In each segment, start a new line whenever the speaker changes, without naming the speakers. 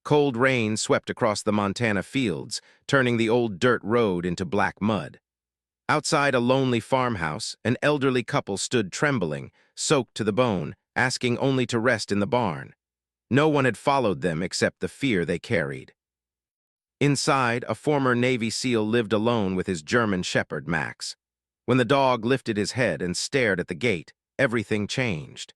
Cold rain swept across the Montana fields, turning the old dirt road into black mud. Outside a lonely farmhouse, an elderly couple stood trembling, soaked to the bone, asking only to rest in the barn. No one had followed them except the fear they carried. Inside, a former Navy SEAL lived alone with his German Shepherd, Max. When the dog lifted his head and stared at the gate, everything changed.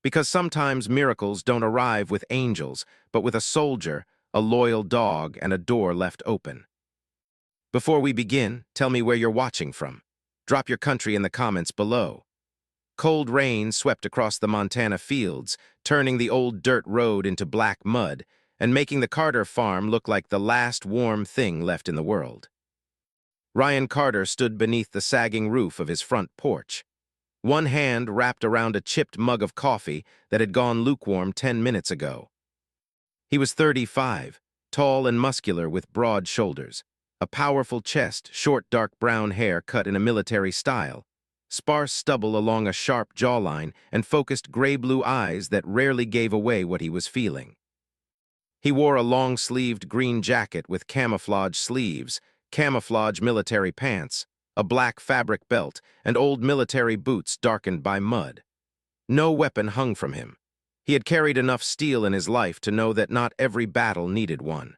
Because sometimes miracles don't arrive with angels, but with a soldier, a loyal dog, and a door left open. Before we begin, tell me where you're watching from. Drop your country in the comments below. Cold rain swept across the Montana fields, turning the old dirt road into black mud and making the Carter farm look like the last warm thing left in the world. Ryan Carter stood beneath the sagging roof of his front porch. One hand wrapped around a chipped mug of coffee that had gone lukewarm 10 minutes ago. He was 35, tall and muscular with broad shoulders, a powerful chest, short dark brown hair cut in a military style, sparse stubble along a sharp jawline, and focused gray-blue eyes that rarely gave away what he was feeling. He wore a long-sleeved green jacket with camouflage sleeves, camouflage military pants, a black fabric belt, and old military boots darkened by mud. No weapon hung from him. He had carried enough steel in his life to know that not every battle needed one.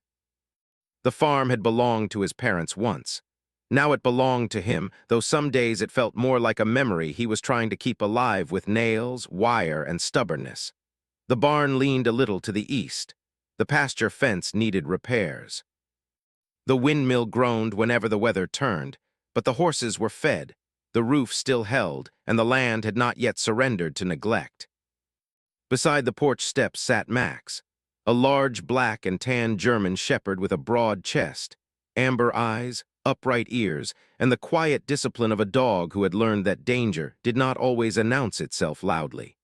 The farm had belonged to his parents once. Now it belonged to him, though some days it felt more like a memory he was trying to keep alive with nails, wire, and stubbornness. The barn leaned a little to the east. The pasture fence needed repairs. The windmill groaned whenever the weather turned, but the horses were fed, the roof still held, and the land had not yet surrendered to neglect. Beside the porch steps sat Max, a large black and tan German shepherd with a broad chest, amber eyes, upright ears, and the quiet discipline of a dog who had learned that danger did not always announce itself loudly.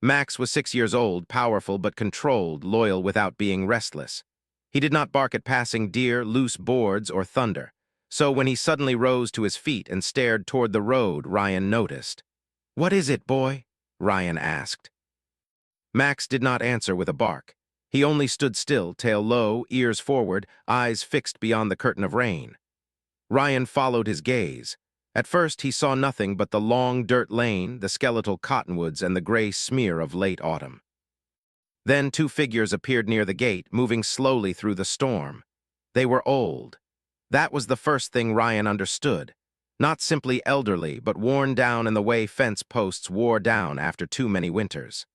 Max was 6 years old, powerful but controlled, loyal without being restless. He did not bark at passing deer, loose boards, or thunder. So when he suddenly rose to his feet and stared toward the road, Ryan noticed. "What is it, boy?" Ryan asked. Max did not answer with a bark. He only stood still, tail low, ears forward, eyes fixed beyond the curtain of rain. Ryan followed his gaze. At first he saw nothing but the long dirt lane, the skeletal cottonwoods, and the gray smear of late autumn. Then 2 figures appeared near the gate, moving slowly through the storm. They were old. That was the first thing Ryan understood. Not simply elderly, but worn down in the way fence posts wore down after too many winters.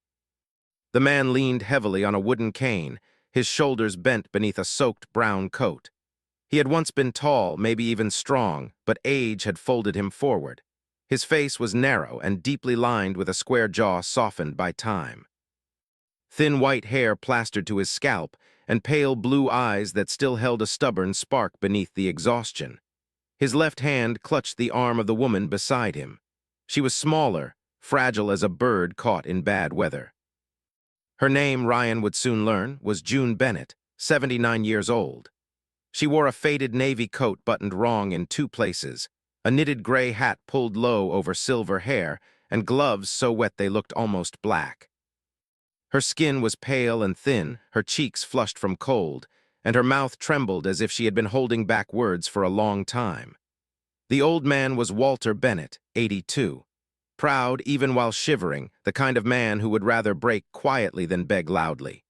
The man leaned heavily on a wooden cane, his shoulders bent beneath a soaked brown coat. He had once been tall, maybe even strong, but age had folded him forward. His face was narrow and deeply lined with a square jaw softened by time. Thin white hair plastered to his scalp, and pale blue eyes that still held a stubborn spark beneath the exhaustion. His left hand clutched the arm of the woman beside him. She was smaller, fragile as a bird caught in bad weather. Her name, Ryan would soon learn, was June Bennett, 79 years old. She wore a faded navy coat buttoned wrong in 2 places, a knitted gray hat pulled low over silver hair, and gloves so wet they looked almost black. Her skin was pale and thin, her cheeks flushed from cold, and her mouth trembled as if she had been holding back words for a long time. The old man was Walter Bennett, 82. Proud even while shivering, the kind of man who would rather break quietly than beg loudly.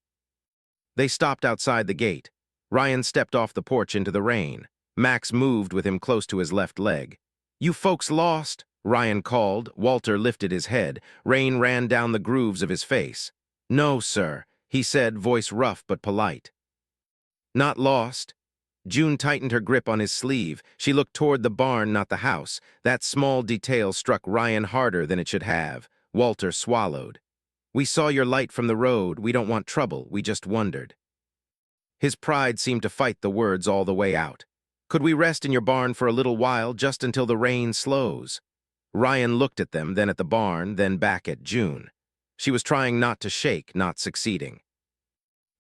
They stopped outside the gate. Ryan stepped off the porch into the rain. Max moved with him close to his left leg. "You folks lost?" Ryan called. Walter lifted his head. Rain ran down the grooves of his face. "No, sir," he said, voice rough but polite. "Not lost?" June tightened her grip on his sleeve. She looked toward the barn, not the house. That small detail struck Ryan harder than it should have. Walter swallowed. "We saw your light from the road. We don't want trouble. We just wondered." His pride seemed to fight the words all the way out. "Could we rest in your barn for a little while, just until the rain slows?" Ryan looked at them, then at the barn, then back at June. She was trying not to shake, not succeeding.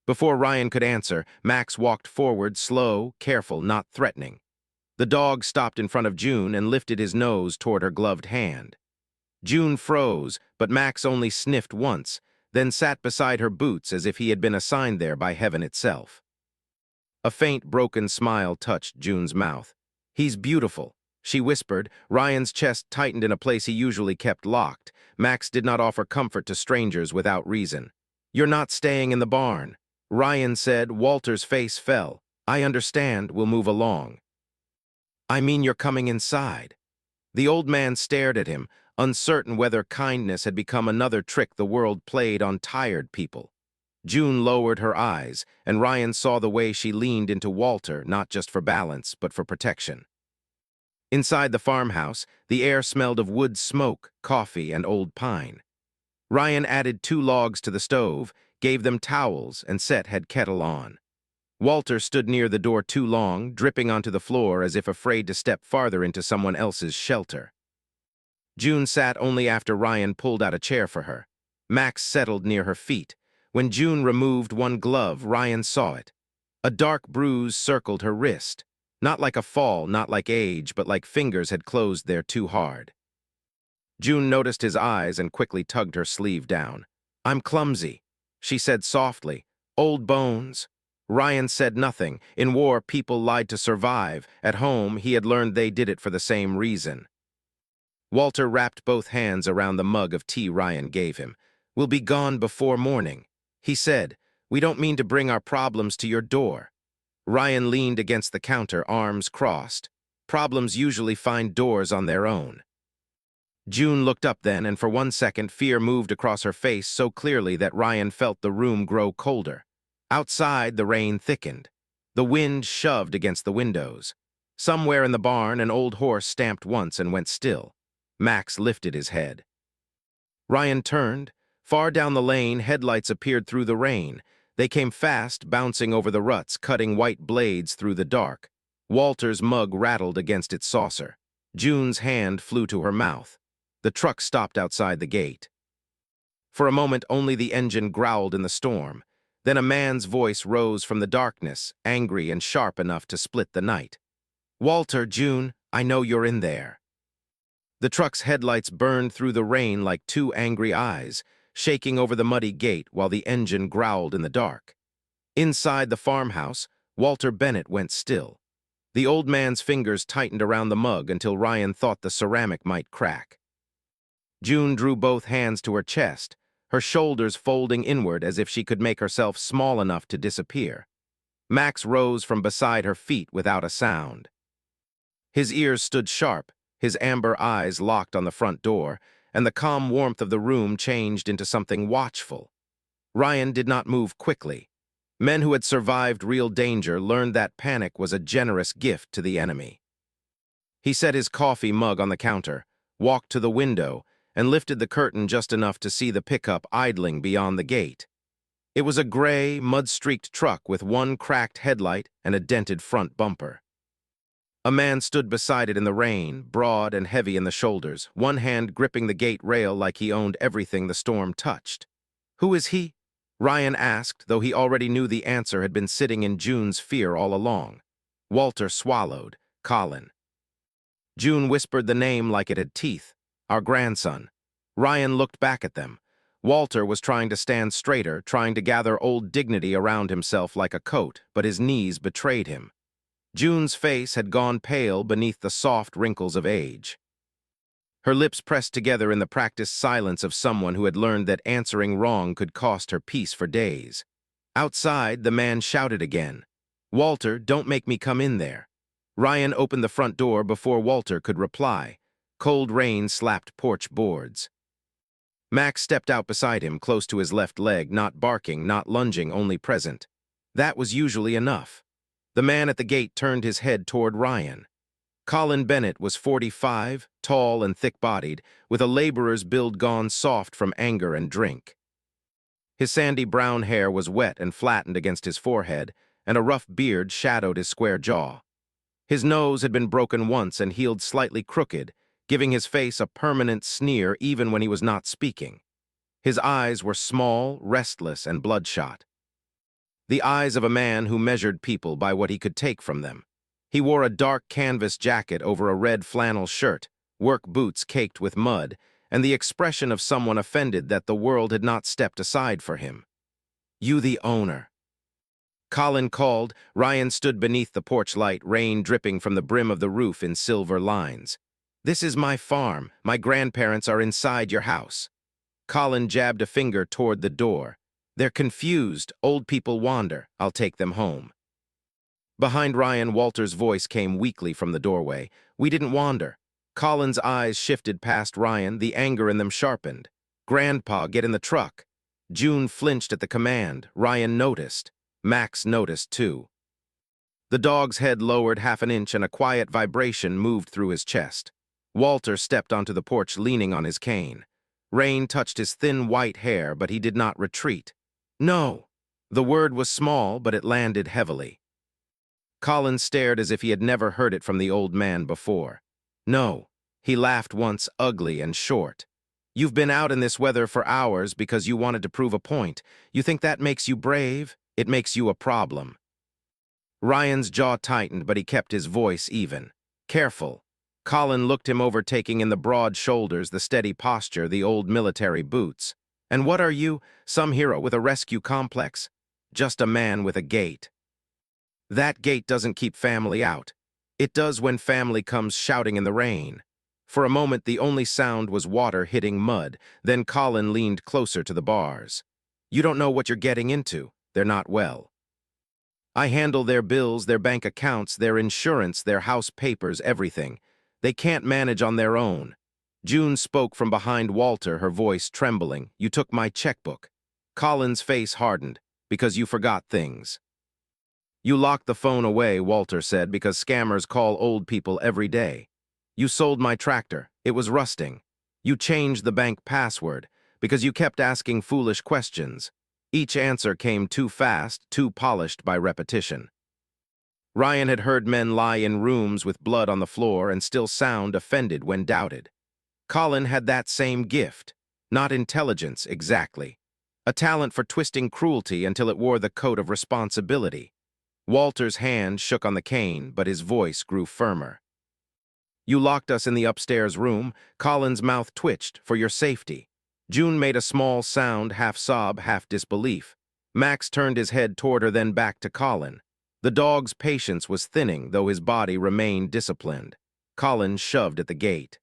Before Ryan could answer, Max walked forward, slow, careful, not threatening. The dog stopped in front of June and lifted his nose toward her gloved hand. June froze, but Max only sniffed once, then sat beside her boots as if he had been assigned there by heaven itself. A faint, broken smile touched June's mouth. "He's beautiful," she whispered. Ryan's chest tightened in a place he usually kept locked. Max did not offer comfort to strangers without reason. "You're not staying in the barn," Ryan said. Walter's face fell. "I understand, we'll move along." "I mean you're coming inside." The old man stared at him, uncertain whether kindness had become another trick the world played on tired people. June lowered her eyes, and Ryan saw the way she leaned into Walter, not just for balance, but for protection. Inside the farmhouse, the air smelled of wood smoke, coffee, and old pine. Ryan added 2 logs to the stove, gave them towels, and set kettle on. Walter stood near the door too long, dripping onto the floor as if afraid to step farther into someone else's shelter. June sat only after Ryan pulled out a chair for her. Max settled near her feet. When June removed one glove, Ryan saw it. A dark bruise circled her wrist. Not like a fall, not like age, but like fingers had closed there too hard. June noticed his eyes and quickly tugged her sleeve down. "I'm clumsy," she said softly. "Old bones." Ryan said nothing. In war, people lied to survive. At home, he had learned they did it for the same reason. Walter wrapped both hands around the mug of tea Ryan gave him. "We'll be gone before morning," he said. "We don't mean to bring our problems to your door." Ryan leaned against the counter, arms crossed. Problems usually find doors on their own. June looked up then, and for 1 second fear moved across her face so clearly that Ryan felt the room grow colder. Outside, the rain thickened. The wind shoved against the windows. Somewhere in the barn, an old horse stamped once and went still. Max lifted his head. Ryan turned. Far down the lane, headlights appeared through the rain. They came fast, bouncing over the ruts, cutting white blades through the dark. Walter's mug rattled against its saucer. June's hand flew to her mouth. The truck stopped outside the gate. For a moment, only the engine growled in the storm. Then a man's voice rose from the darkness, angry and sharp enough to split the night. "Walter, June, I know you're in there." The truck's headlights burned through the rain like 2 angry eyes, shaking over the muddy gate while the engine growled in the dark. Inside the farmhouse, Walter Bennett went still. The old man's fingers tightened around the mug until Ryan thought the ceramic might crack. June drew both hands to her chest, her shoulders folding inward as if she could make herself small enough to disappear. Max rose from beside her feet without a sound. His ears stood sharp, his amber eyes locked on the front door, and the calm warmth of the room changed into something watchful. Ryan did not move quickly. Men who had survived real danger learned that panic was a generous gift to the enemy. He set his coffee mug on the counter, walked to the window, and lifted the curtain just enough to see the pickup idling beyond the gate. It was a gray, mud-streaked truck with 1 cracked headlight and a dented front bumper. A man stood beside it in the rain, broad and heavy in the shoulders, one hand gripping the gate rail like he owned everything the storm touched. "Who is he?" Ryan asked, though he already knew the answer had been sitting in June's fear all along. Walter swallowed. "Colin." June whispered the name like it had teeth. "Our grandson." Ryan looked back at them. Walter was trying to stand straighter, trying to gather old dignity around himself like a coat, but his knees betrayed him. June's face had gone pale beneath the soft wrinkles of age. Her lips pressed together in the practiced silence of someone who had learned that answering wrong could cost her peace for days. Outside, the man shouted again. "Walter, don't make me come in there." Ryan opened the front door before Walter could reply. Cold rain slapped porch boards. Max stepped out beside him, close to his left leg, not barking, not lunging, only present. That was usually enough. The man at the gate turned his head toward Ryan. Colin Bennett was 45, tall and thick-bodied, with a laborer's build gone soft from anger and drink. His sandy brown hair was wet and flattened against his forehead, and a rough beard shadowed his square jaw. His nose had been broken once and healed slightly crooked, giving his face a permanent sneer even when he was not speaking. His eyes were small, restless, and bloodshot. The eyes of a man who measured people by what he could take from them. He wore a dark canvas jacket over a red flannel shirt, work boots caked with mud, and the expression of someone offended that the world had not stepped aside for him. "You the owner." Colin called. Ryan stood beneath the porch light, rain dripping from the brim of the roof in silver lines. "This is my farm. My grandparents are inside your house." Colin jabbed a finger toward the door. "They're confused. Old people wander. I'll take them home." Behind Ryan, Walter's voice came weakly from the doorway. "We didn't wander." Colin's eyes shifted past Ryan, the anger in them sharpened. "Grandpa, get in the truck." June flinched at the command. Ryan noticed. Max noticed too. The dog's head lowered half an inch and a quiet vibration moved through his chest. Walter stepped onto the porch leaning on his cane. Rain touched his thin white hair, but he did not retreat. "No." The word was small, but it landed heavily. Colin stared as if he had never heard it from the old man before. "No." He laughed once, ugly and short. "You've been out in this weather for hours because you wanted to prove a point. You think that makes you brave? It makes you a problem." Ryan's jaw tightened, but he kept his voice even. "Careful." Colin looked him over, taking in the broad shoulders, the steady posture, the old military boots. "And what are you? Some hero with a rescue complex?" "Just a man with a gate." "That gate doesn't keep family out. It does when family comes shouting in the rain." For a moment, the only sound was water hitting mud. Then Colin leaned closer to the bars. "You don't know what you're getting into. They're not well. I handle their bills, their bank accounts, their insurance, their house papers, everything. They can't manage on their own." June spoke from behind Walter, her voice trembling. "You took my checkbook." Colin's face hardened. "Because you forgot things." "You locked the phone away," Walter said, "because scammers call old people every day. You sold my tractor. It was rusting. You changed the bank password because you kept asking foolish questions. Each answer came too fast, too polished by repetition." Ryan had heard men lie in rooms with blood on the floor and still sound offended when doubted. Colin had that same gift. Not intelligence, exactly. A talent for twisting cruelty until it wore the coat of responsibility. Walter's hand shook on the cane, but his voice grew firmer. "You locked us in the upstairs room." Colin's mouth twitched. "For your safety." June made a small sound, half sob, half disbelief. Max turned his head toward her, then back to Colin. The dog's patience was thinning, though his body remained disciplined. Colin shoved at the gate.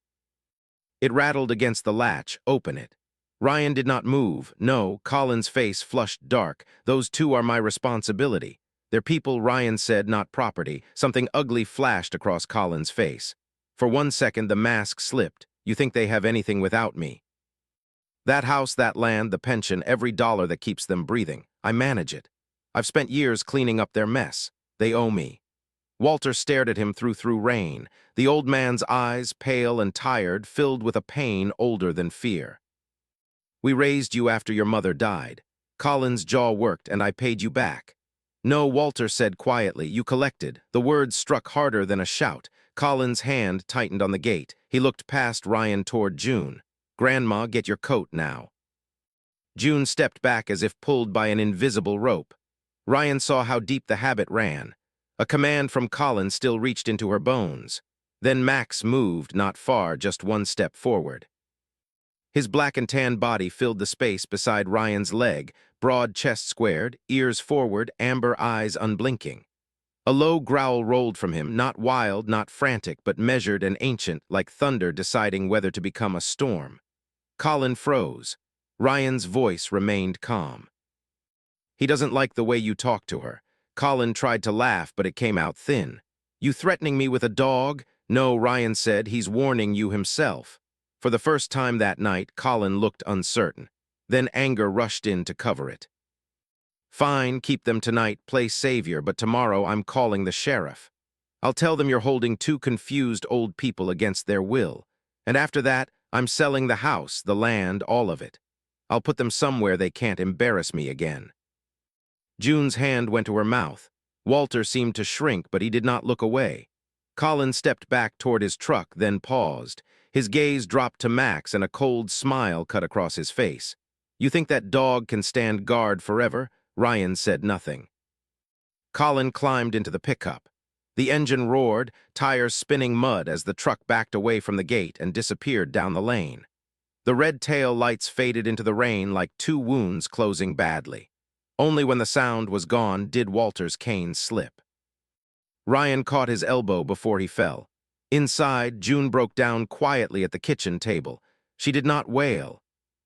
It rattled against the latch. "Open it." Ryan did not move. "No." Colin's face flushed dark. "Those two are my responsibility. They're people," Ryan said, "not property." Something ugly flashed across Colin's face. For 1 second, the mask slipped. "You think they have anything without me?" "That house, that land, the pension, every dollar that keeps them breathing. I manage it. I've spent years cleaning up their mess. They owe me." Walter stared at him through rain. The old man's eyes, pale and tired, filled with a pain older than fear. "We raised you after your mother died." Colin's jaw worked. "And I paid you back." "No," Walter said quietly. "You collected." The words struck harder than a shout. Colin's hand tightened on the gate. He looked past Ryan toward June. "Grandma, get your coat now." June stepped back as if pulled by an invisible rope. Ryan saw how deep the habit ran. A command from Colin still reached into her bones. Then Max moved, not far, just 1 step forward. His black and tan body filled the space beside Ryan's leg, broad chest squared, ears forward, amber eyes unblinking. A low growl rolled from him, not wild, not frantic, but measured and ancient, like thunder deciding whether to become a storm. Colin froze. Ryan's voice remained calm. "He doesn't like the way you talk to her." Colin tried to laugh, but it came out thin. "You threatening me with a dog?" "No," Ryan said. "He's warning you himself." For the first time that night, Colin looked uncertain. Then anger rushed in to cover it. "Fine, keep them tonight, play savior, but tomorrow I'm calling the sheriff. I'll tell them you're holding two confused old people against their will. And after that, I'm selling the house, the land, all of it. I'll put them somewhere they can't embarrass me again." June's hand went to her mouth. Walter seemed to shrink, but he did not look away. Colin stepped back toward his truck, then paused. His gaze dropped to Max, and a cold smile cut across his face. "You think that dog can stand guard forever?" Ryan said nothing. Colin climbed into the pickup. The engine roared, tires spinning mud as the truck backed away from the gate and disappeared down the lane. The red tail lights faded into the rain like two wounds closing badly. Only when the sound was gone did Walter's cane slip. Ryan caught his elbow before he fell. Inside, June broke down quietly at the kitchen table. She did not wail.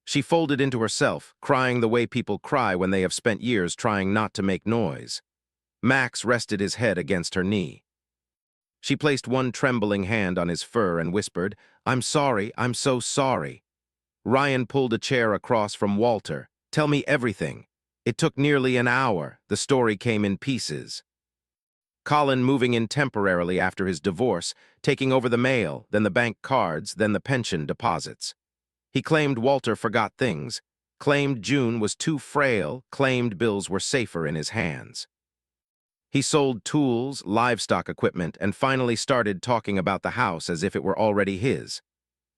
She folded into herself, crying the way people cry when they have spent years trying not to make noise. Max rested his head against her knee. She placed one trembling hand on his fur and whispered, "I'm sorry, I'm so sorry." Ryan pulled a chair across from Walter. "Tell me everything." It took nearly an hour. The story came in pieces. Colin moving in temporarily after his divorce, taking over the mail, then the bank cards, then the pension deposits. He claimed Walter forgot things, claimed June was too frail, claimed bills were safer in his hands. He sold tools, livestock equipment, and finally started talking about the house as if it were already his.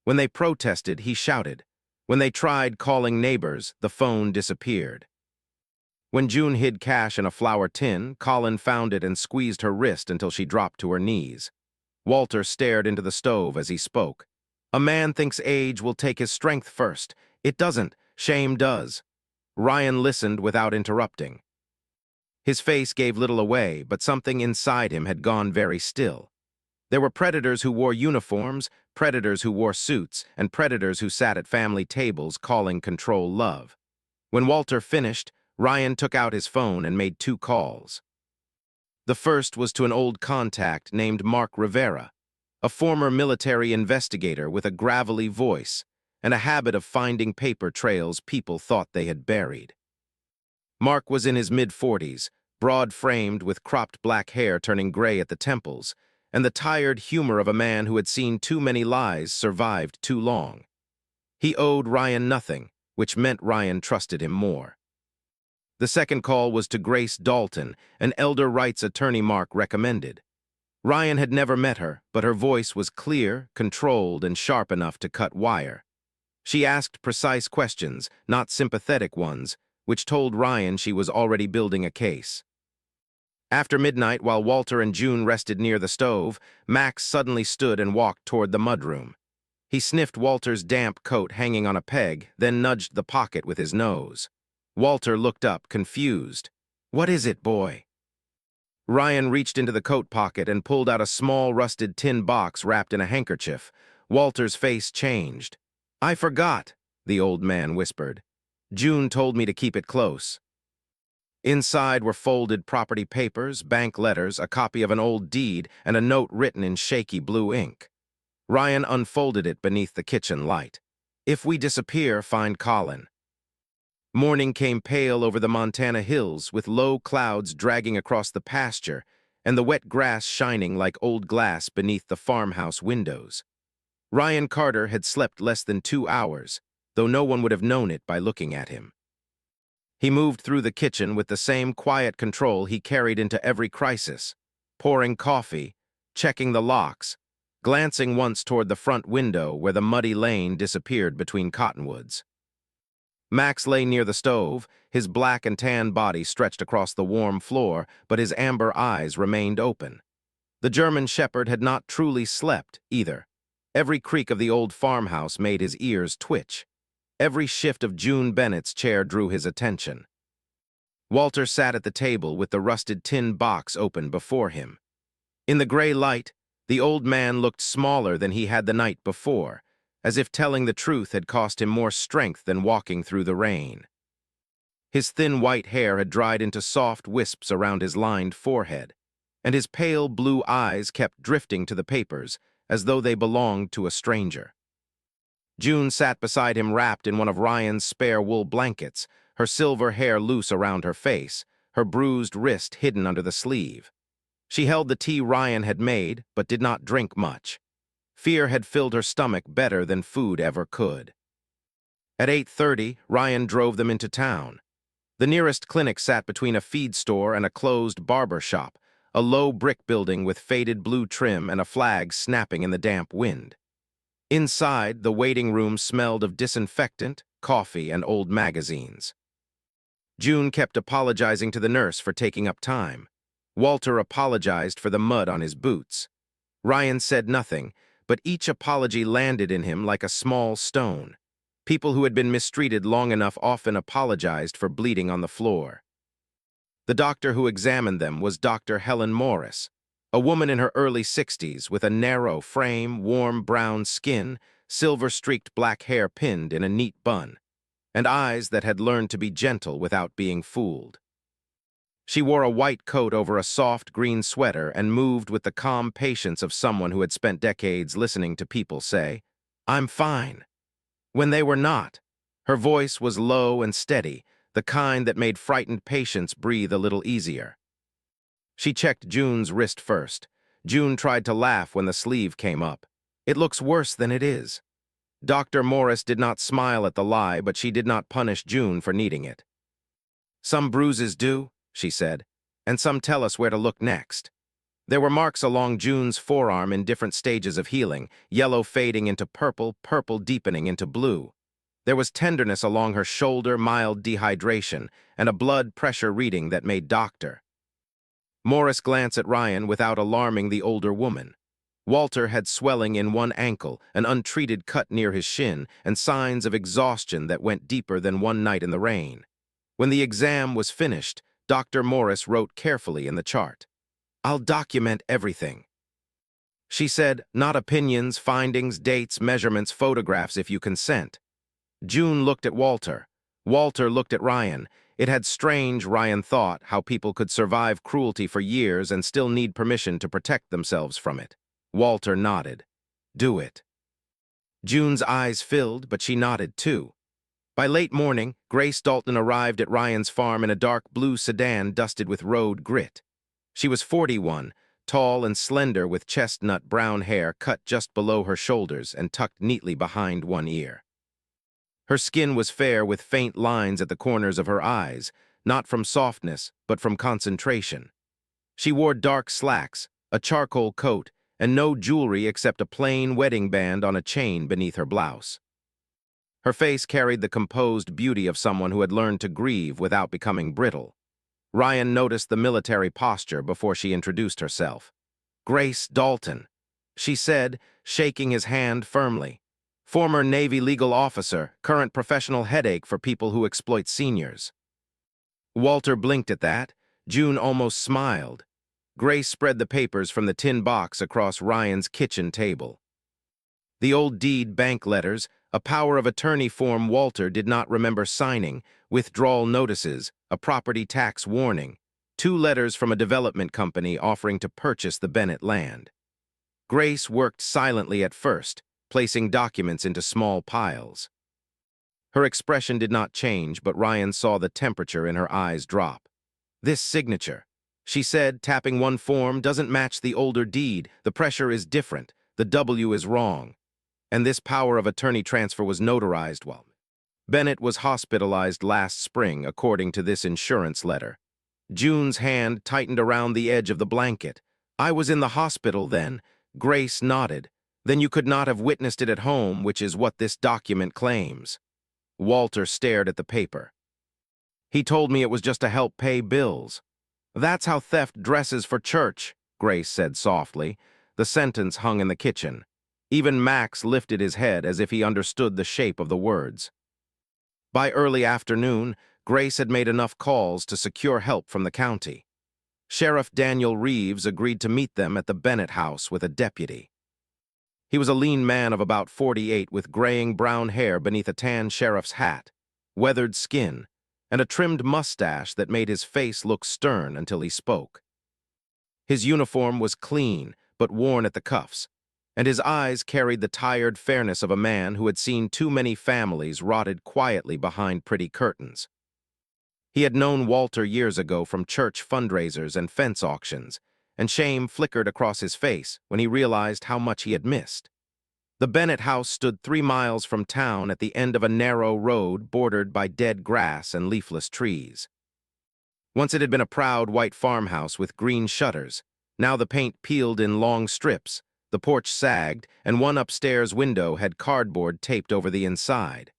When they protested, he shouted. When they tried calling neighbors, the phone disappeared. When June hid cash in a flour tin, Colin found it and squeezed her wrist until she dropped to her knees. Walter stared into the stove as he spoke. "A man thinks age will take his strength first. It doesn't. Shame does." Ryan listened without interrupting. His face gave little away, but something inside him had gone very still. There were predators who wore uniforms, predators who wore suits, and predators who sat at family tables calling control love. When Walter finished, Ryan took out his phone and made 2 calls. The first was to an old contact named Mark Rivera, a former military investigator with a gravelly voice and a habit of finding paper trails people thought they had buried. Mark was in his mid-40s, broad-framed with cropped black hair turning gray at the temples, and the tired humor of a man who had seen too many lies survived too long. He owed Ryan nothing, which meant Ryan trusted him more. The second call was to Grace Dalton, an elder rights attorney Mark recommended. Ryan had never met her, but her voice was clear, controlled, and sharp enough to cut wire. She asked precise questions, not sympathetic ones, which told Ryan she was already building a case. After midnight, while Walter and June rested near the stove, Max suddenly stood and walked toward the mudroom. He sniffed Walter's damp coat hanging on a peg, then nudged the pocket with his nose. Walter looked up, confused. "What is it, boy?" Ryan reached into the coat pocket and pulled out a small rusted tin box wrapped in a handkerchief. Walter's face changed. "I forgot," the old man whispered. "June told me to keep it close." Inside were folded property papers, bank letters, a copy of an old deed, and a note written in shaky blue ink. Ryan unfolded it beneath the kitchen light. "If we disappear, find Colin." Morning came pale over the Montana hills, with low clouds dragging across the pasture and the wet grass shining like old glass beneath the farmhouse windows. Ryan Carter had slept less than 2 hours, though no one would have known it by looking at him. He moved through the kitchen with the same quiet control he carried into every crisis, pouring coffee, checking the locks, glancing once toward the front window where the muddy lane disappeared between cottonwoods. Max lay near the stove, his black and tan body stretched across the warm floor, but his amber eyes remained open. The German shepherd had not truly slept, either. Every creak of the old farmhouse made his ears twitch. Every shift of June Bennett's chair drew his attention. Walter sat at the table with the rusted tin box open before him. In the gray light, the old man looked smaller than he had the night before, as if telling the truth had cost him more strength than walking through the rain. His thin white hair had dried into soft wisps around his lined forehead, and his pale blue eyes kept drifting to the papers as though they belonged to a stranger. June sat beside him wrapped in one of Ryan's spare wool blankets, her silver hair loose around her face, her bruised wrist hidden under the sleeve. She held the tea Ryan had made, but did not drink much. Fear had filled her stomach better than food ever could. At 8:30, Ryan drove them into town. The nearest clinic sat between a feed store and a closed barber shop, a low brick building with faded blue trim and a flag snapping in the damp wind. Inside, the waiting room smelled of disinfectant, coffee, and old magazines. June kept apologizing to the nurse for taking up time. Walter apologized for the mud on his boots. Ryan said nothing, but each apology landed in him like a small stone. People who had been mistreated long enough often apologized for bleeding on the floor. The doctor who examined them was Dr. Helen Morris, a woman in her early 60s with a narrow frame, warm brown skin, silver-streaked black hair pinned in a neat bun, and eyes that had learned to be gentle without being fooled. She wore a white coat over a soft green sweater and moved with the calm patience of someone who had spent decades listening to people say, "I'm fine," when they were not. Her voice was low and steady, the kind that made frightened patients breathe a little easier. She checked June's wrist first. June tried to laugh when the sleeve came up. "It looks worse than it is." Dr. Morris did not smile at the lie, but she did not punish June for needing it. "Some bruises do," she said, "and some tell us where to look next." There were marks along June's forearm in different stages of healing, yellow fading into purple, purple deepening into blue. There was tenderness along her shoulder, mild dehydration, and a blood pressure reading that made doctor. Morris glanced at Ryan without alarming the older woman. Walter had swelling in one ankle, an untreated cut near his shin, and signs of exhaustion that went deeper than one night in the rain. When the exam was finished, Dr. Morris wrote carefully in the chart, "I'll document everything." She said, "Not opinions, findings, dates, measurements, photographs if you consent." June looked at Walter. Walter looked at Ryan. It had strange, Ryan thought, how people could survive cruelty for years and still need permission to protect themselves from it. Walter nodded. "Do it." June's eyes filled, but she nodded too. By late morning, Grace Dalton arrived at Ryan's farm in a dark blue sedan dusted with road grit. She was 41, tall and slender with chestnut brown hair cut just below her shoulders and tucked neatly behind one ear. Her skin was fair with faint lines at the corners of her eyes, not from softness, but from concentration. She wore dark slacks, a charcoal coat, and no jewelry except a plain wedding band on a chain beneath her blouse. Her face carried the composed beauty of someone who had learned to grieve without becoming brittle. Ryan noticed the military posture before she introduced herself. "Grace Dalton," she said, shaking his hand firmly. "Former Navy legal officer, current professional headache for people who exploit seniors." Walter blinked at that. June almost smiled. Grace spread the papers from the tin box across Ryan's kitchen table. The old deed bank letters, a power of attorney form Walter did not remember signing, withdrawal notices, a property tax warning, 2 letters from a development company offering to purchase the Bennett land. Grace worked silently at first, placing documents into small piles. Her expression did not change, but Ryan saw the temperature in her eyes drop. "This signature," she said, tapping one form, "doesn't match the older deed. The pressure is different. The W is wrong." And this power of attorney transfer was notarized while Bennett was hospitalized last spring, according to this insurance letter. June's hand tightened around the edge of the blanket. "I was in the hospital then." Grace nodded. "Then you could not have witnessed it at home, which is what this document claims." Walter stared at the paper. "He told me it was just to help pay bills." "That's how theft dresses for church," Grace said softly. The sentence hung in the kitchen. Even Max lifted his head as if he understood the shape of the words. By early afternoon, Grace had made enough calls to secure help from the county. Sheriff Daniel Reeves agreed to meet them at the Bennett house with a deputy. He was a lean man of about 48 with graying brown hair beneath a tan sheriff's hat, weathered skin, and a trimmed mustache that made his face look stern until he spoke. His uniform was clean, but worn at the cuffs, and his eyes carried the tired fairness of a man who had seen too many families rotted quietly behind pretty curtains. He had known Walter years ago from church fundraisers and fence auctions, and shame flickered across his face when he realized how much he had missed. The Bennett house stood 3 miles from town at the end of a narrow road bordered by dead grass and leafless trees. Once it had been a proud white farmhouse with green shutters. Now the paint peeled in long strips, the porch sagged, and one upstairs window had cardboard taped over the inside.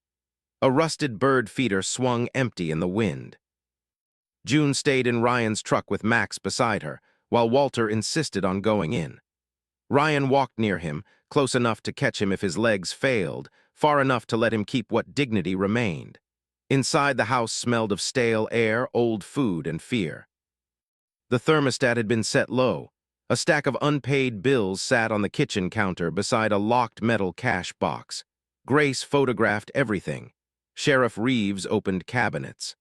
A rusted bird feeder swung empty in the wind. June stayed in Ryan's truck with Max beside her, while Walter insisted on going in. Ryan walked near him, close enough to catch him if his legs failed, far enough to let him keep what dignity remained. Inside, the house smelled of stale air, old food, and fear. The thermostat had been set low. A stack of unpaid bills sat on the kitchen counter beside a locked metal cash box. Grace photographed everything. Sheriff Reeves opened cabinets.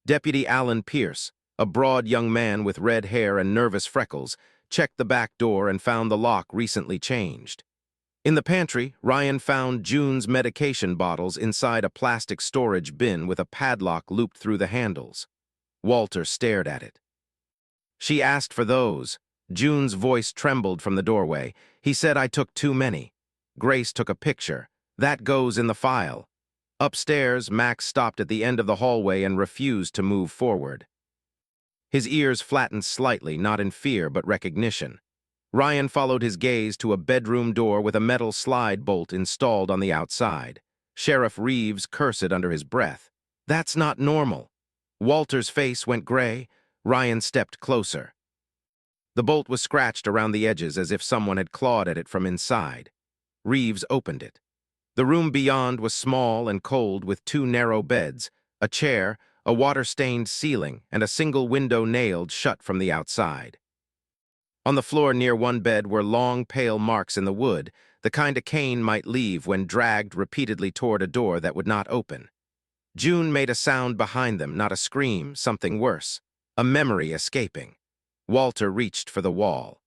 Deputy Alan Pierce, a broad young man with red hair and nervous freckles, checked the back door and found the lock recently changed. In the pantry, Ryan found June's medication bottles inside a plastic storage bin with a padlock looped through the handles. Walter stared at it. "She asked for those." June's voice trembled from the doorway. "He said I took too many." Grace took a picture. "That goes in the file." Upstairs, Max stopped at the end of the hallway and refused to move forward. His ears flattened slightly, not in fear but recognition. Ryan followed his gaze to a bedroom door with a metal slide bolt installed on the outside. Sheriff Reeves cursed under his breath. "That's not normal." Walter's face went gray. Ryan stepped closer. The bolt was scratched around the edges as if someone had clawed at it from inside. Reeves opened it. The room beyond was small and cold with two narrow beds, a chair, a water-stained ceiling, and a single window nailed shut from the outside. On the floor near one bed were long, pale marks in the wood, the kind a cane might leave when dragged repeatedly toward a door that would not open. June made a sound behind them, not a scream, something worse, a memory escaping. Walter reached for the wall.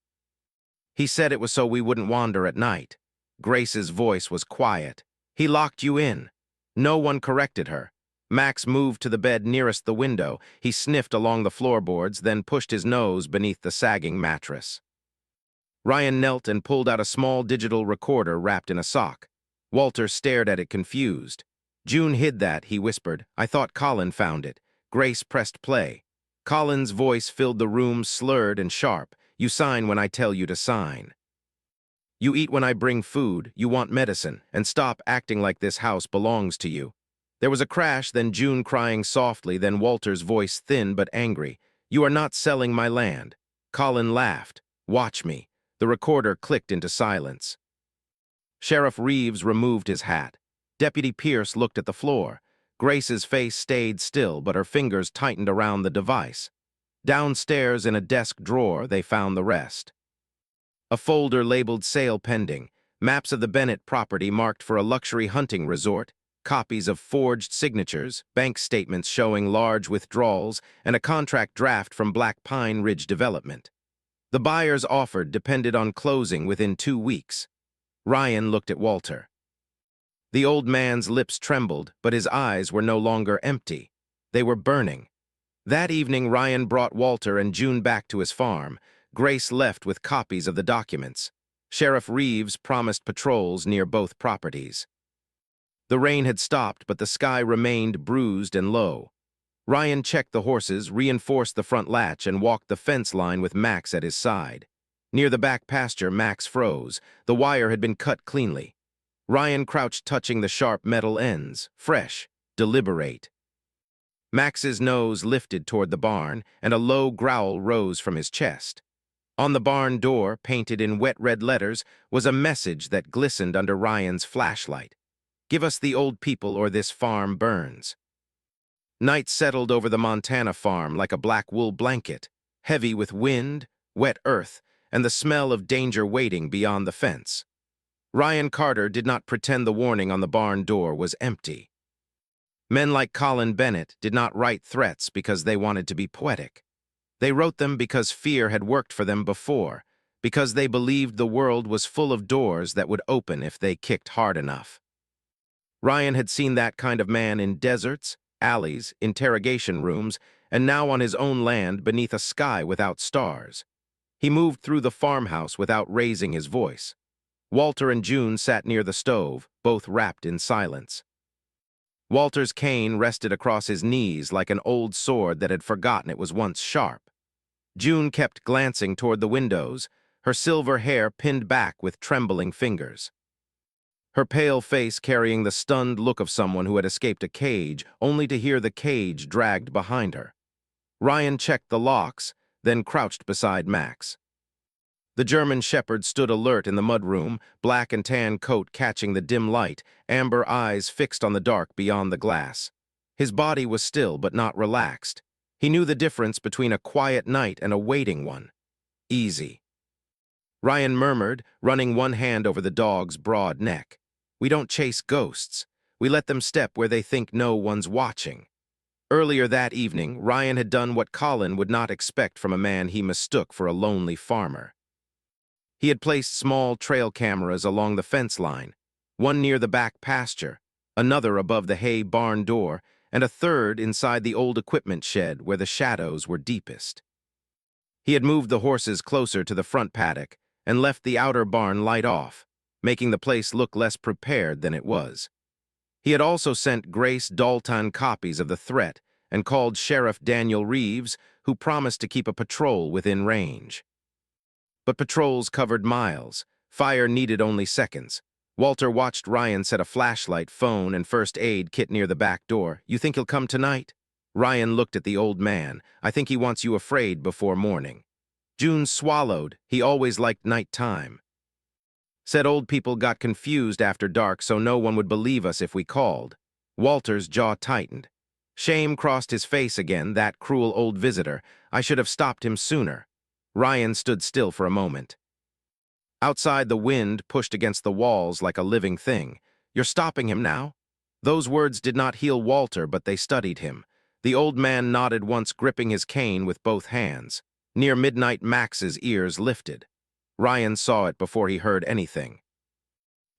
"He said it was so we wouldn't wander at night." Grace's voice was quiet. "He locked you in." No one corrected her. Max moved to the bed nearest the window. He sniffed along the floorboards, then pushed his nose beneath the sagging mattress. Ryan knelt and pulled out a small digital recorder wrapped in a sock. Walter stared at it confused. "June hid that," he whispered. "I thought Colin found it." Grace pressed play. Colin's voice filled the room, slurred and sharp. "You sign when I tell you to sign. You eat when I bring food, you want medicine, and stop acting like this house belongs to you." There was a crash, then June crying softly, then Walter's voice thin but angry. "You are not selling my land." Colin laughed. "Watch me." The recorder clicked into silence. Sheriff Reeves removed his hat. Deputy Pierce looked at the floor. Grace's face stayed still, but her fingers tightened around the device. Downstairs in a desk drawer, they found the rest. A folder labeled "Sale Pending," maps of the Bennett property marked for a luxury hunting resort, copies of forged signatures, bank statements showing large withdrawals, and a contract draft from Black Pine Ridge Development. The buyer's offer depended on closing within 2 weeks. Ryan looked at Walter. The old man's lips trembled, but his eyes were no longer empty. They were burning. That evening, Ryan brought Walter and June back to his farm. Grace left with copies of the documents. Sheriff Reeves promised patrols near both properties. The rain had stopped, but the sky remained bruised and low. Ryan checked the horses, reinforced the front latch, and walked the fence line with Max at his side. Near the back pasture, Max froze. The wire had been cut cleanly. Ryan crouched, touching the sharp metal ends, fresh, deliberate. Max's nose lifted toward the barn, and a low growl rose from his chest. On the barn door, painted in wet red letters, was a message that glistened under Ryan's flashlight. "Give us the old people or this farm burns." Night settled over the Montana farm like a black wool blanket, heavy with wind, wet earth, and the smell of danger waiting beyond the fence. Ryan Carter did not pretend the warning on the barn door was empty. Men like Colin Bennett did not write threats because they wanted to be poetic. They wrote them because fear had worked for them before, because they believed the world was full of doors that would open if they kicked hard enough. Ryan had seen that kind of man in deserts, alleys, interrogation rooms, and now on his own land beneath a sky without stars. He moved through the farmhouse without raising his voice. Walter and June sat near the stove, both wrapped in silence. Walter's cane rested across his knees like an old sword that had forgotten it was once sharp. June kept glancing toward the windows, her silver hair pinned back with trembling fingers. Her pale face carrying the stunned look of someone who had escaped a cage, only to hear the cage dragged behind her. Ryan checked the locks, then crouched beside Max. The German shepherd stood alert in the mudroom, black and tan coat catching the dim light, amber eyes fixed on the dark beyond the glass. His body was still but not relaxed. He knew the difference between a quiet night and a waiting one. Easy. Ryan murmured, running one hand over the dog's broad neck. We don't chase ghosts. We let them step where they think no one's watching. Earlier that evening, Ryan had done what Colin would not expect from a man he mistook for a lonely farmer. He had placed small trail cameras along the fence line, one near the back pasture, another above the hay barn door, and a third inside the old equipment shed where the shadows were deepest. He had moved the horses closer to the front paddock and left the outer barn light off, making the place look less prepared than it was. He had also sent Grace Dalton copies of the threat and called Sheriff Daniel Reeves, who promised to keep a patrol within range. But patrols covered miles. Fire needed only seconds. Walter watched Ryan set a flashlight, phone, and first aid kit near the back door. You think he'll come tonight? Ryan looked at the old man. I think he wants you afraid before morning. June swallowed. He always liked night time. Said old people got confused after dark so no one would believe us if we called. Walter's jaw tightened. Shame crossed his face again, that cruel old visitor. I should have stopped him sooner. Ryan stood still for a moment. Outside, the wind pushed against the walls like a living thing. You're stopping him now? Those words did not heal Walter, but they studied him. The old man nodded once, gripping his cane with both hands. Near midnight, Max's ears lifted. Ryan saw it before he heard anything.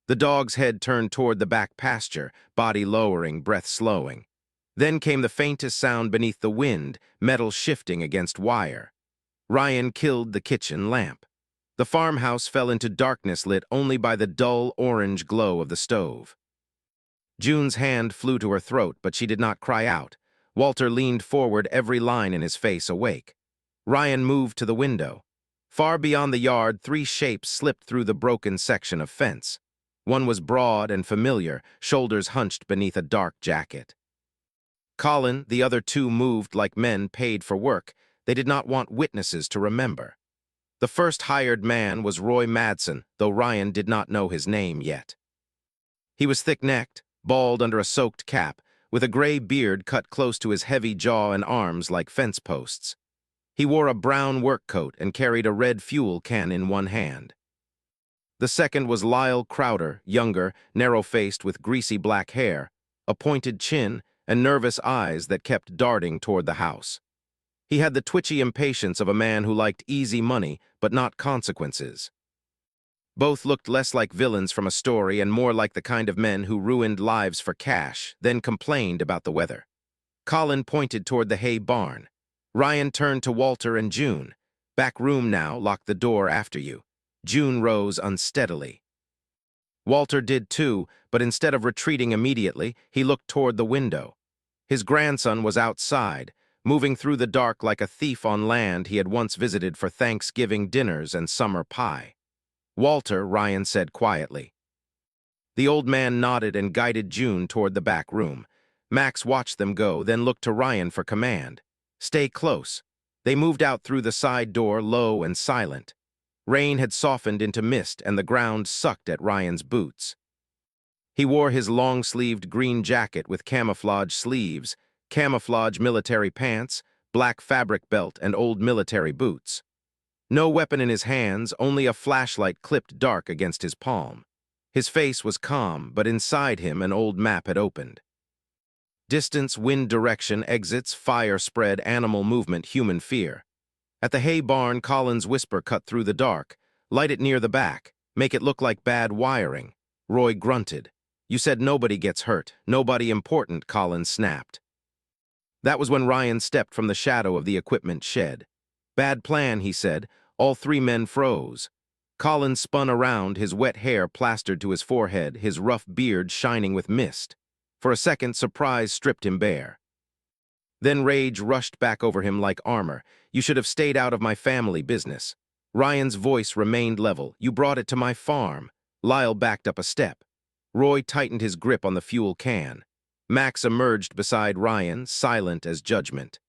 The dog's head turned toward the back pasture, body lowering, breath slowing. Then came the faintest sound beneath the wind, metal shifting against wire. Ryan killed the kitchen lamp. The farmhouse fell into darkness lit only by the dull orange glow of the stove. June's hand flew to her throat, but she did not cry out. Walter leaned forward, every line in his face awake. Ryan moved to the window. Far beyond the yard, three shapes slipped through the broken section of fence. One was broad and familiar, shoulders hunched beneath a dark jacket. Colin, the other two moved like men paid for work. They did not want witnesses to remember. The first hired man was Roy Madsen, though Ryan did not know his name yet. He was thick-necked, bald under a soaked cap, with a gray beard cut close to his heavy jaw and arms like fence posts. He wore a brown work coat and carried a red fuel can in one hand. The second was Lyle Crowder, younger, narrow-faced with greasy black hair, a pointed chin, and nervous eyes that kept darting toward the house. He had the twitchy impatience of a man who liked easy money but not consequences. Both looked less like villains from a story and more like the kind of men who ruined lives for cash, then complained about the weather. Colin pointed toward the hay barn. Ryan turned to Walter and June. Back room now, lock the door after you. June rose unsteadily. Walter did too, but instead of retreating immediately, he looked toward the window. His grandson was outside, moving through the dark like a thief on land he had once visited for Thanksgiving dinners and summer pie. Walter, Ryan said quietly. The old man nodded and guided June toward the back room. Max watched them go, then looked to Ryan for command. Stay close. They moved out through the side door, low and silent. Rain had softened into mist and the ground sucked at Ryan's boots. He wore his long-sleeved green jacket with camouflage sleeves, camouflage military pants, black fabric belt, and old military boots. No weapon in his hands, only a flashlight clipped dark against his palm. His face was calm, but inside him an old map had opened. Distance, wind direction, exits, fire spread, animal movement, human fear. At the hay barn, Colin's whisper cut through the dark. Light it near the back. Make it look like bad wiring. Roy grunted. You said nobody gets hurt. Nobody important, Colin snapped. That was when Ryan stepped from the shadow of the equipment shed. Bad plan, he said. All three men froze. Colin spun around, his wet hair plastered to his forehead, his rough beard shining with mist. For a second, surprise stripped him bare. Then rage rushed back over him like armor. You should have stayed out of my family business. Ryan's voice remained level. You brought it to my farm. Lyle backed up a step. Roy tightened his grip on the fuel can. Max emerged beside Ryan, silent as judgment.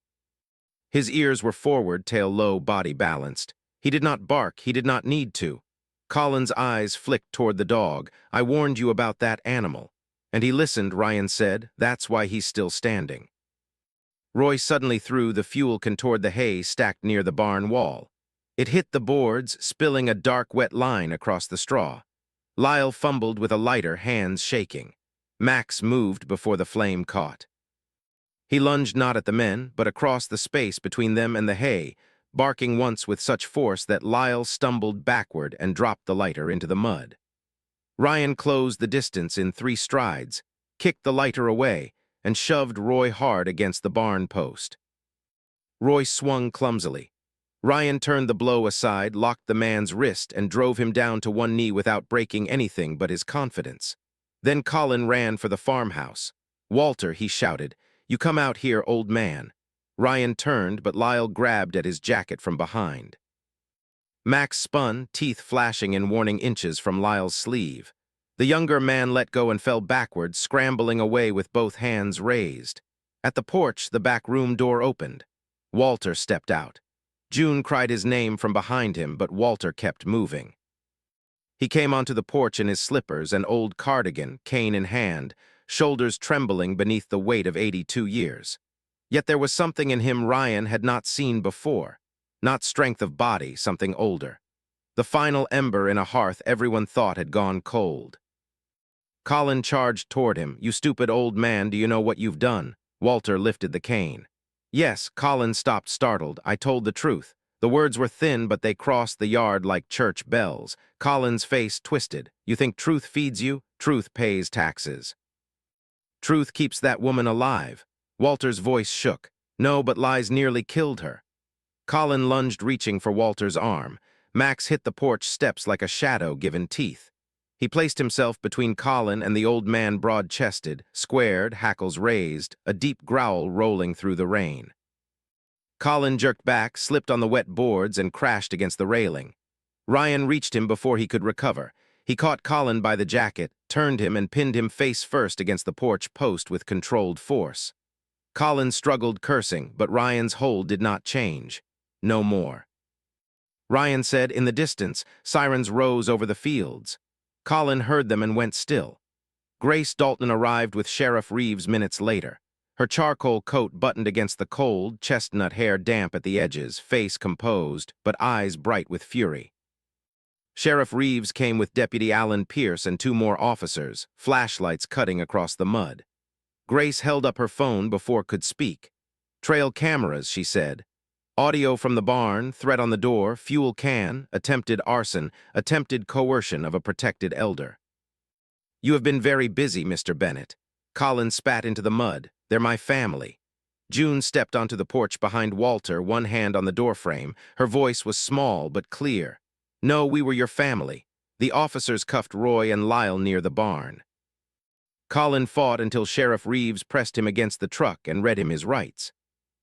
His ears were forward, tail low, body balanced. He did not bark, he did not need to. Colin's eyes flicked toward the dog. I warned you about that animal. And he listened, Ryan said. That's why he's still standing. Roy suddenly threw the fuel can toward the hay stacked near the barn wall. It hit the boards, spilling a dark, wet line across the straw. Lyle fumbled with a lighter, hands shaking. Max moved before the flame caught. He lunged not at the men, but across the space between them and the hay, barking once with such force that Lyle stumbled backward and dropped the lighter into the mud. Ryan closed the distance in 3 strides, kicked the lighter away, and shoved Roy hard against the barn post. Roy swung clumsily. Ryan turned the blow aside, locked the man's wrist, and drove him down to one knee without breaking anything but his confidence. Then Colin ran for the farmhouse. "Walter," he shouted, "you come out here, old man." Ryan turned, but Lyle grabbed at his jacket from behind. Max spun, teeth flashing in warning inches from Lyle's sleeve. The younger man let go and fell backward, scrambling away with both hands raised. At the porch, the back room door opened. Walter stepped out. June cried his name from behind him, but Walter kept moving. He came onto the porch in his slippers, an old cardigan, cane in hand, shoulders trembling beneath the weight of 82 years. Yet there was something in him Ryan had not seen before. Not strength of body, something older. The final ember in a hearth everyone thought had gone cold. Colin charged toward him. "You stupid old man, do you know what you've done?" Walter lifted the cane. "Yes," Colin stopped startled. "I told the truth." The words were thin, but they crossed the yard like church bells. Colin's face twisted. "You think truth feeds you? Truth pays taxes. Truth keeps that woman alive." Walter's voice shook. "No, but lies nearly killed her." Colin lunged, reaching for Walter's arm. Max hit the porch steps like a shadow given teeth. He placed himself between Colin and the old man, broad-chested, squared, hackles raised, a deep growl rolling through the rain. Colin jerked back, slipped on the wet boards, and crashed against the railing. Ryan reached him before he could recover. He caught Colin by the jacket, turned him, and pinned him face first against the porch post with controlled force. Colin struggled, cursing, but Ryan's hold did not change. No more. Ryan said, in the distance, sirens rose over the fields. Colin heard them and went still. Grace Dalton arrived with Sheriff Reeves minutes later. Her charcoal coat buttoned against the cold, chestnut hair damp at the edges, face composed, but eyes bright with fury. Sheriff Reeves came with Deputy Alan Pierce and 2 more officers, flashlights cutting across the mud. Grace held up her phone before could speak. "Trail cameras," she said. "Audio from the barn, threat on the door, fuel can, attempted arson, attempted coercion of a protected elder." "You have been very busy, Mr. Bennett." Colin spat into the mud. "They're my family." June stepped onto the porch behind Walter, one hand on the doorframe. Her voice was small but clear. "No, we were your family." The officers cuffed Roy and Lyle near the barn. Colin fought until Sheriff Reeves pressed him against the truck and read him his rights.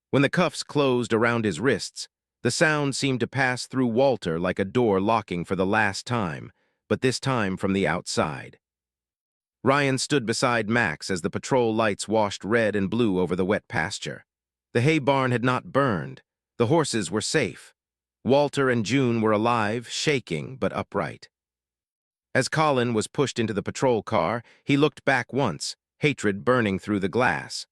When the cuffs closed around his wrists, the sound seemed to pass through Walter like a door locking for the last time, but this time from the outside. Ryan stood beside Max as the patrol lights washed red and blue over the wet pasture. The hay barn had not burned. The horses were safe. Walter and June were alive, shaking but upright. As Colin was pushed into the patrol car, he looked back once, hatred burning through the glass.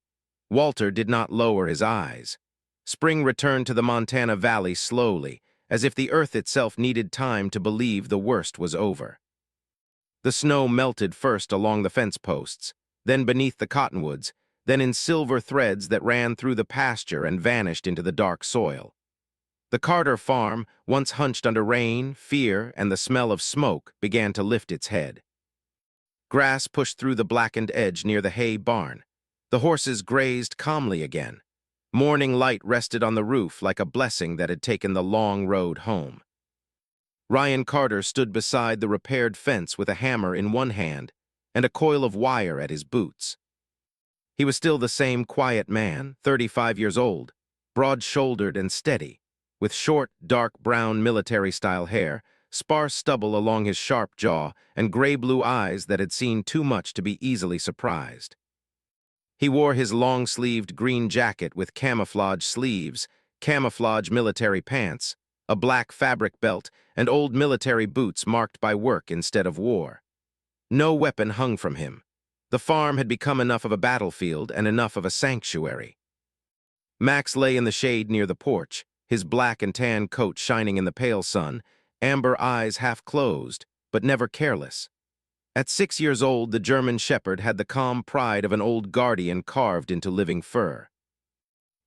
Walter did not lower his eyes. Spring returned to the Montana Valley slowly, as if the earth itself needed time to believe the worst was over. The snow melted first along the fence posts, then beneath the cottonwoods, then in silver threads that ran through the pasture and vanished into the dark soil. The Carter farm, once hunched under rain, fear, and the smell of smoke, began to lift its head. Grass pushed through the blackened edge near the hay barn. The horses grazed calmly again. Morning light rested on the roof like a blessing that had taken the long road home. Ryan Carter stood beside the repaired fence with a hammer in one hand and a coil of wire at his boots. He was still the same quiet man, 35 years old, broad-shouldered and steady, with short, dark brown military-style hair, sparse stubble along his sharp jaw, and gray-blue eyes that had seen too much to be easily surprised. He wore his long-sleeved green jacket with camouflage sleeves, camouflage military pants, a black fabric belt, and old military boots marked by work instead of war. No weapon hung from him. The farm had become enough of a battlefield and enough of a sanctuary. Max lay in the shade near the porch, his black and tan coat shining in the pale sun, amber eyes half closed, but never careless. At 6 years old, the German shepherd had the calm pride of an old guardian carved into living fur.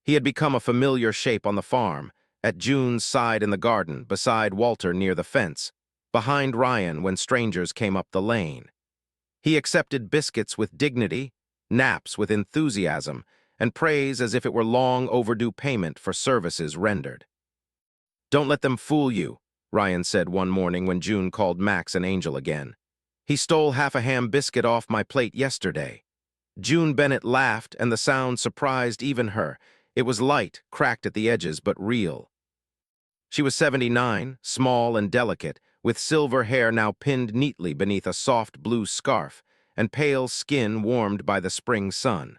He had become a familiar shape on the farm, at June's side in the garden, beside Walter near the fence, behind Ryan when strangers came up the lane. He accepted biscuits with dignity, naps with enthusiasm, and praise as if it were long overdue payment for services rendered. "Don't let them fool you," Ryan said one morning when June called Max an angel again. "He stole half a ham biscuit off my plate yesterday." June Bennett laughed, and the sound surprised even her. It was light, cracked at the edges, but real. She was 79, small and delicate, with silver hair now pinned neatly beneath a soft blue scarf, and pale skin warmed by the spring sun.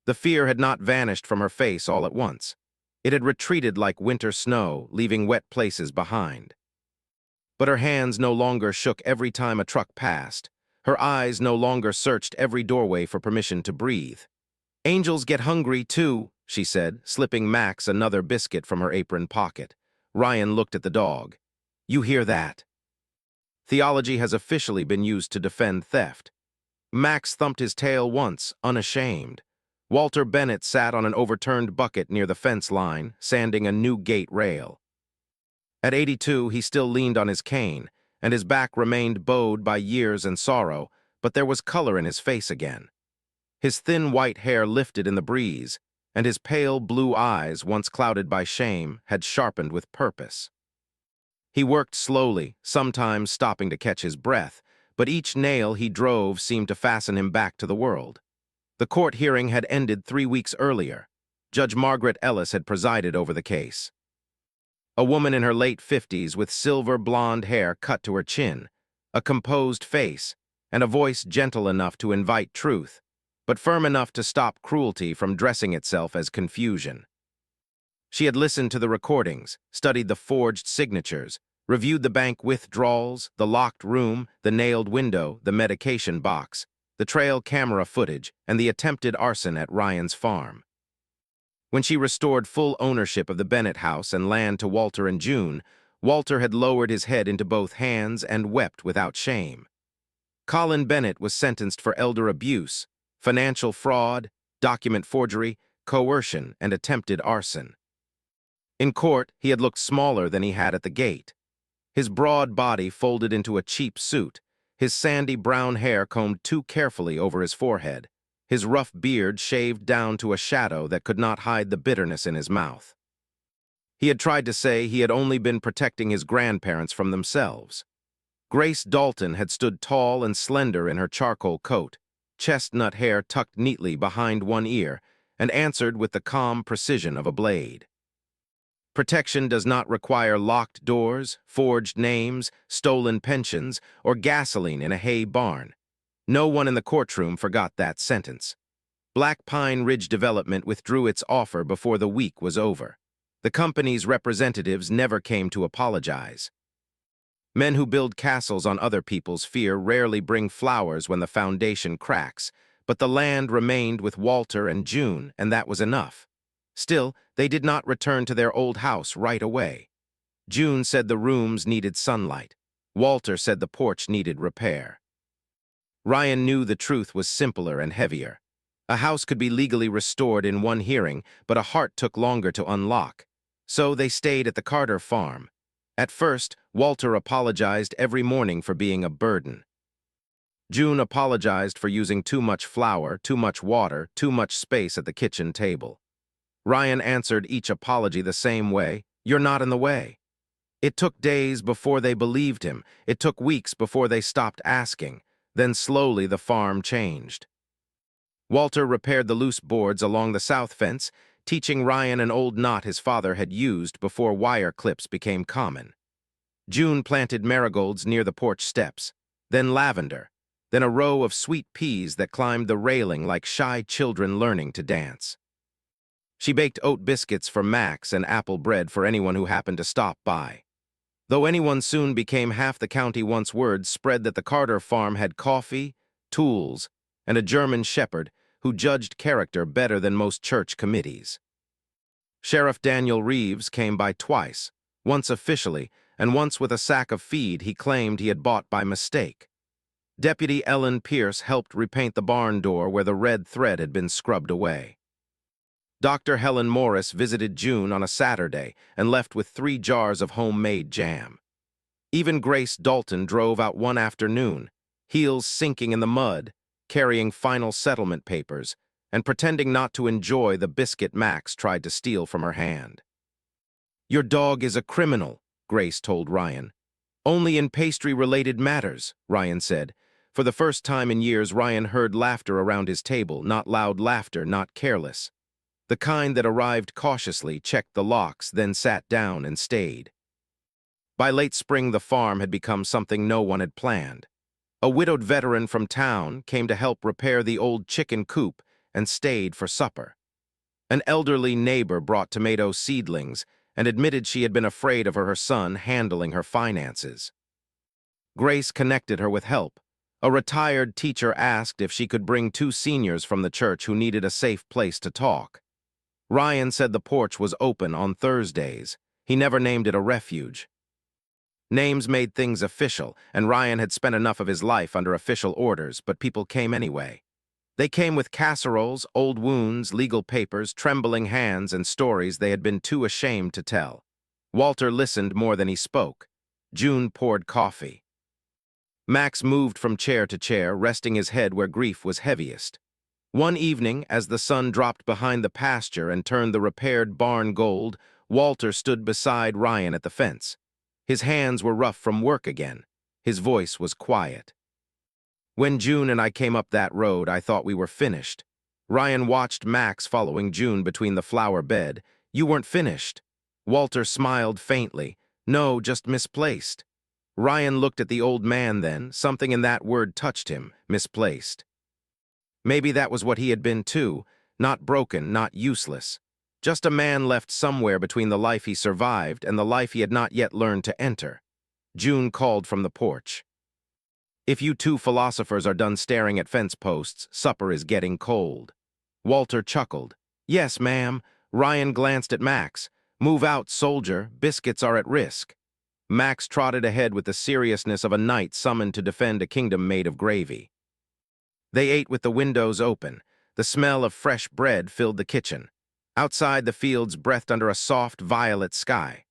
The fear had not vanished from her face all at once. It had retreated like winter snow, leaving wet places behind. But her hands no longer shook every time a truck passed. Her eyes no longer searched every doorway for permission to breathe. "Angels get hungry, too," she said, slipping Max another biscuit from her apron pocket. Ryan looked at the dog. "You hear that?" Theology has officially been used to defend theft. Max thumped his tail once, unashamed. Walter Bennett sat on an overturned bucket near the fence line, sanding a new gate rail. At 82, he still leaned on his cane, and his back remained bowed by years and sorrow, but there was color in his face again. His thin white hair lifted in the breeze, and his pale blue eyes, once clouded by shame, had sharpened with purpose. He worked slowly, sometimes stopping to catch his breath, but each nail he drove seemed to fasten him back to the world. The court hearing had ended 3 weeks earlier. Judge Margaret Ellis had presided over the case. A woman in her late 50s with silver blonde hair cut to her chin, a composed face, and a voice gentle enough to invite truth, but firm enough to stop cruelty from dressing itself as confusion. She had listened to the recordings, studied the forged signatures, reviewed the bank withdrawals, the locked room, the nailed window, the medication box, the trail camera footage, and the attempted arson at Ryan's farm. When she restored full ownership of the Bennett house and land to Walter and June, Walter had lowered his head into both hands and wept without shame. Colin Bennett was sentenced for elder abuse, financial fraud, document forgery, coercion, and attempted arson. In court, he had looked smaller than he had at the gate. His broad body folded into a cheap suit, his sandy brown hair combed too carefully over his forehead, his rough beard shaved down to a shadow that could not hide the bitterness in his mouth. He had tried to say he had only been protecting his grandparents from themselves. Grace Dalton had stood tall and slender in her charcoal coat, chestnut hair tucked neatly behind one ear, and answered with the calm precision of a blade. Protection does not require locked doors, forged names, stolen pensions, or gasoline in a hay barn. No one in the courtroom forgot that sentence. Black Pine Ridge Development withdrew its offer before the week was over. The company's representatives never came to apologize. Men who build castles on other people's fear rarely bring flowers when the foundation cracks, but the land remained with Walter and June, and that was enough. Still, they did not return to their old house right away. June said the rooms needed sunlight. Walter said the porch needed repair. Ryan knew the truth was simpler and heavier. A house could be legally restored in one hearing, but a heart took longer to unlock. So they stayed at the Carter farm. At first, Walter apologized every morning for being a burden. June apologized for using too much flour, too much water, too much space at the kitchen table. Ryan answered each apology the same way: "You're not in the way." It took days before they believed him. It took weeks before they stopped asking. Then slowly the farm changed. Walter repaired the loose boards along the south fence, teaching Ryan an old knot his father had used before wire clips became common. June planted marigolds near the porch steps, then lavender, then a row of sweet peas that climbed the railing like shy children learning to dance. She baked oat biscuits for Max and apple bread for anyone who happened to stop by. Though anyone soon became half the county once word spread that the Carter farm had coffee, tools, and a German shepherd who judged character better than most church committees. Sheriff Daniel Reeves came by twice, once officially, and once with a sack of feed he claimed he had bought by mistake. Deputy Ellen Pierce helped repaint the barn door where the red thread had been scrubbed away. Dr. Helen Morris visited June on a Saturday and left with 3 jars of homemade jam. Even Grace Dalton drove out one afternoon, heels sinking in the mud, carrying final settlement papers, and pretending not to enjoy the biscuit Max tried to steal from her hand. "Your dog is a criminal," Grace told Ryan. "Only in pastry-related matters," Ryan said. For the first time in years, Ryan heard laughter around his table, not loud laughter, not careless. The kind that arrived cautiously, checked the locks, then sat down and stayed. By late spring, the farm had become something no one had planned. A widowed veteran from town came to help repair the old chicken coop and stayed for supper. An elderly neighbor brought tomato seedlings and admitted she had been afraid of her son handling her finances. Grace connected her with help. A retired teacher asked if she could bring 2 seniors from the church who needed a safe place to talk. Ryan said the porch was open on Thursdays. He never named it a refuge. Names made things official, and Ryan had spent enough of his life under official orders, but people came anyway. They came with casseroles, old wounds, legal papers, trembling hands, and stories they had been too ashamed to tell. Walter listened more than he spoke. June poured coffee. Max moved from chair to chair, resting his head where grief was heaviest. One evening, as the sun dropped behind the pasture and turned the repaired barn gold, Walter stood beside Ryan at the fence. His hands were rough from work again. His voice was quiet. "When June and I came up that road, I thought we were finished." Ryan watched Max following June between the flower bed. "You weren't finished." Walter smiled faintly. "No, just misplaced." Ryan looked at the old man then. Something in that word touched him. Misplaced. Maybe that was what he had been too. Not broken, not useless. Just a man left somewhere between the life he survived and the life he had not yet learned to enter. June called from the porch. "If you 2 philosophers are done staring at fence posts, supper is getting cold." Walter chuckled. "Yes, ma'am." Ryan glanced at Max. "Move out, soldier. Biscuits are at risk." Max trotted ahead with the seriousness of a knight summoned to defend a kingdom made of gravy. They ate with the windows open. The smell of fresh bread filled the kitchen. Outside, the fields breathed under a soft, violet sky.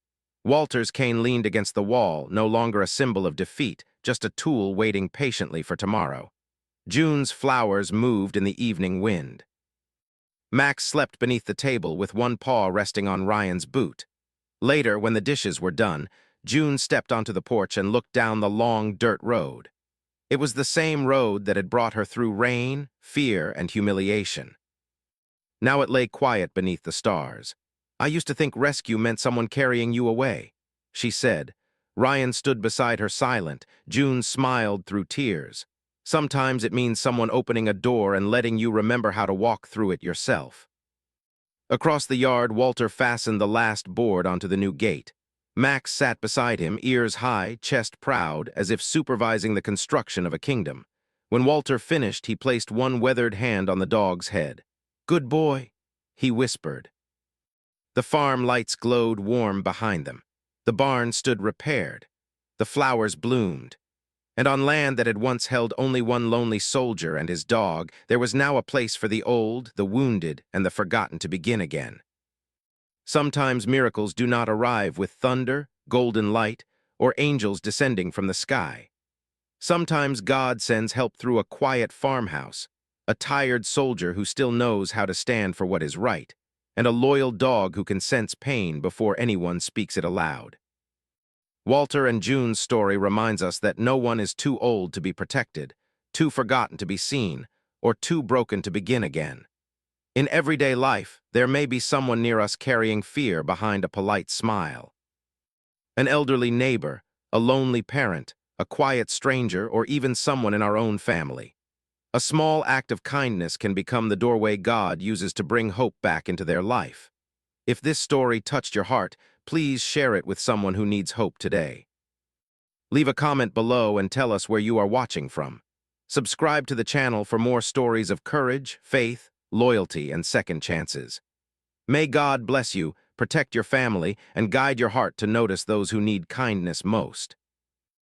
Walter's cane leaned against the wall, no longer a symbol of defeat, just a tool waiting patiently for tomorrow. June's flowers moved in the evening wind. Max slept beneath the table with one paw resting on Ryan's boot. Later, when the dishes were done, June stepped onto the porch and looked down the long dirt road. It was the same road that had brought her through rain, fear, and humiliation. Now it lay quiet beneath the stars. "I used to think rescue meant someone carrying you away," she said. Ryan stood beside her silent. June smiled through tears. "Sometimes it means someone opening a door and letting you remember how to walk through it yourself." Across the yard, Walter fastened the last board onto the new gate. Max sat beside him, ears high, chest proud, as if supervising the construction of a kingdom. When Walter finished, he placed one weathered hand on the dog's head. "Good boy," he whispered. The farm lights glowed warm behind them. The barn stood repaired. The flowers bloomed. And on land that had once held only one lonely soldier and his dog, there was now a place for the old, the wounded, and the forgotten to begin again. Sometimes miracles do not arrive with thunder, golden light, or angels descending from the sky. Sometimes God sends help through a quiet farmhouse, a tired soldier who still knows how to stand for what is right, and a loyal dog who can sense pain before anyone speaks it aloud. Walter and June's story reminds us that no one is too old to be protected, too forgotten to be seen, or too broken to begin again. In everyday life, there may be someone near us carrying fear behind a polite smile. An elderly neighbor, a lonely parent, a quiet stranger, or even someone in our own family. A small act of kindness can become the doorway God uses to bring hope back into their life. If this story touched your heart, please share it with someone who needs hope today. Leave a comment below and tell us where you are watching from. Subscribe to the channel for more stories of courage, faith, loyalty, and second chances. May God bless you, protect your family, and guide your heart to notice those who need kindness most.